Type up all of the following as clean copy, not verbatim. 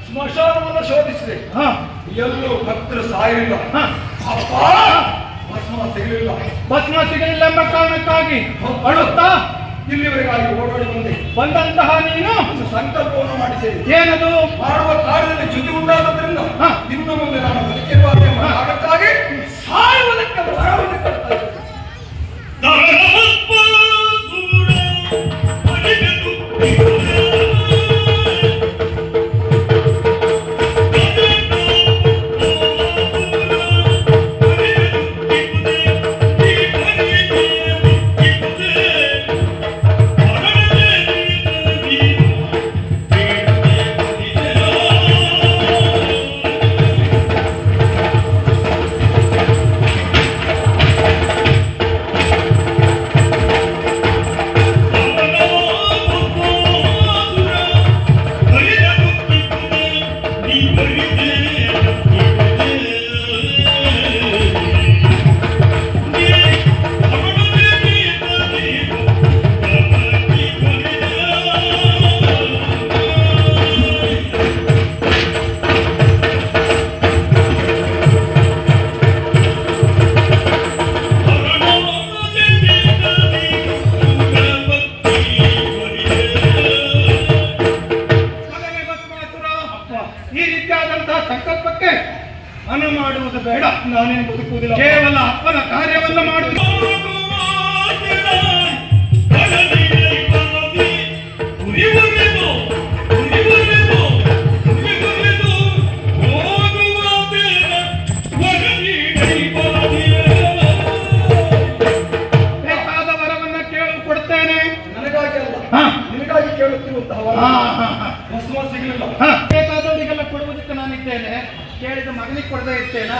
ಸ್ಮಶಾನವನ್ನು ಶೋಧಿಸಿದೆ, ಎಲ್ಲೂ ಭಕ್ತರು ಸಾಯಲಿಲ್ಲ. ಭಸ್ಮ ಸಿಗಲಿಲ್ಲ. ಭಸ್ಮ ಸಿಗಲಿಲ್ಲ ಎಂಬ ಕಾರಣಕ್ಕಾಗಿ ಅಳುತ್ತಾ ಇಲ್ಲಿವರೆಗಾಗಿ ಓಡಾಡಿ ಬಂದಂತಹ ನೀನು ಒಂದು ಸಂಕಲ್ಪವನ್ನು ಮಾಡಿದ್ದೇವೆ. ಏನದು? ಮಾಡುವ ಕಾರ್ಯದಲ್ಲಿ ಚ್ಯುತಿ ಉಂಟಾದದ್ರಿಂದ ಇನ್ನು ಮುಂದೆ ನಾನು ಬದುಕಿರುವ ಕಾರಣಕ್ಕಾಗಿ ಸಾಯುವುದಕ್ಕೆ ಬರವನ್ನು ಕಟ್ತಾ ಇದ್ದೇನೆ. ಈ ರೀತಿಯಾದಂತಹ ಸಂಕಲ್ಪಕ್ಕೆ ಹಣ ಮಾಡುವುದು ಬೇಡ. ನಾನೇನು ಬದುಕುವುದಿಲ್ಲ. ಕೇವಲ ಅಪ್ಪನ ಕಾರ್ಯವನ್ನು ಮಾಡುವುದು. ಬೇಕಾದ ವರವನ್ನ ಕೇಳು ಕೊಡ್ತೇನೆ. ನನಗಾಗಿ ಅಲ್ಲ, ನಿನಗಾಗಿ ಕೇಳುತ್ತಿರುವಂತಹ ಭಸ್ಮ ಸಿಗಲಿಲ್ಲ. ಬೇಕಾದವರಿಗೆಲ್ಲ ಕೊಡುವುದಕ್ಕೆ ನಾನಿದ್ದೇನೆ. ಕೇಳಿದ ಮಗನಿಗೆ ಕೊಡದೇ ಇರ್ತೇನೆ.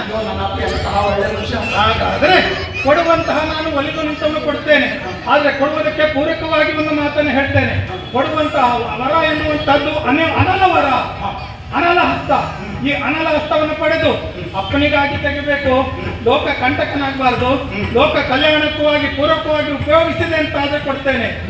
ಹಾಗಾದ್ರೆ ಕೊಡುವಂತಹ ನಾನು ಒಲಿದು ನಿಂತವನು ಕೊಡ್ತೇನೆ. ಆದ್ರೆ ಕೊಡುವುದಕ್ಕೆ ಪೂರಕವಾಗಿ ಒಂದು ಮಾತನ್ನು ಹೇಳ್ತೇನೆ. ಕೊಡುವಂತಹ ವರ ಎನ್ನುವಂತಹದ್ದು ಅನಲ ವರ, ಅನಲ ಹಸ್ತ. ಈ ಅನಲ ಹಸ್ತವನ್ನು ಪಡೆದು ಅಪ್ಪನಿಗಾಗಿ ತೆಗಿಬೇಕು. ಲೋಕ ಕಂಟಕನಾಗಬಾರದು. ಲೋಕ ಕಲ್ಯಾಣಕ್ಕೂ ಪೂರಕವಾಗಿ ಉಪಯೋಗಿಸಿದೆ ಅಂತ ಆದ್ರೆ ಕೊಡ್ತೇನೆ.